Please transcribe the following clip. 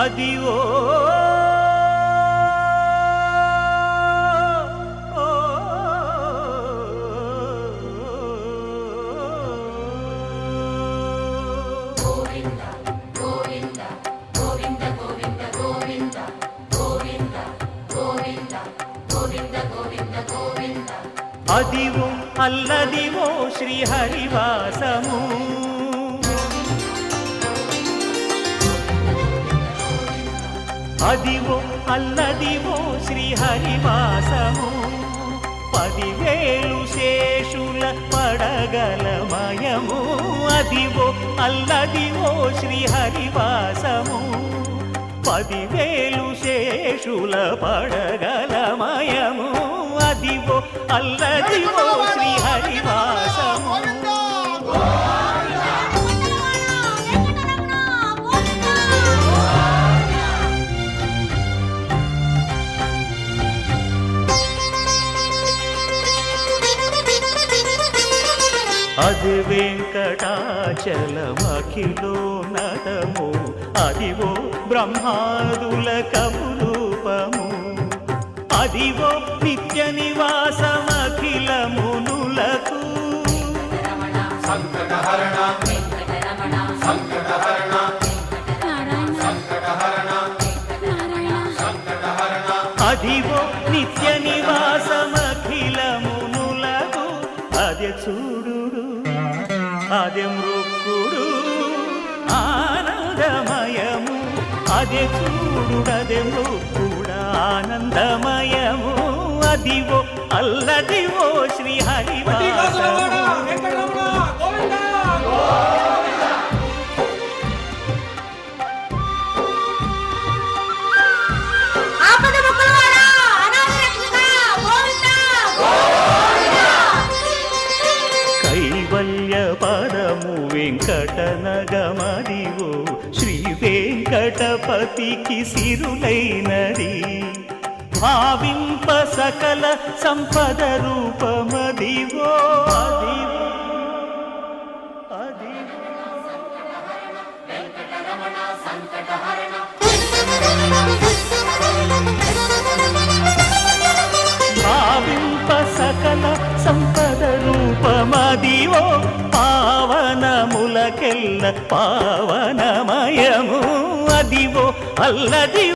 అదివో అదివో అల్లదివో శ్రీహరివాసము అదివో అల్లదివో శ్రీహరివాసము 10,000 శేషుల పడగలమయము అదివో అల్లదివో శ్రీహరివాసము 10,000 శేషుల పడగలమయము అదివో అల్లదివో శ్రీహరివాసము అది వెంకటాచలమఖిలోన్నతము అదివో బ్రహ్మాదుల కపురూపము అదివో నిత్య నివాసమఖిలమునులకు సంకటహరణ సంకటహరణ సంకటహరణ సంకటహరణ అదివో నిత్య నివాసమఖిలమునులకు అదే చూడు అదే మృక్కుడు ఆనందమయము అదే చూడు అదే మృక్కుడు ఆనందమయము అదివో అల్లదివో శ్రీహరివాసము కైవల్య పదము వెంకటనగమదివో శ్రీ వెంకటపతికి సిరులైనది భావింప సకల సంపద రూపమదివో అదివో భావింప సకల సంపద రూపమదివో పావనములకెల్ల పావనమయము అదివో అల్లది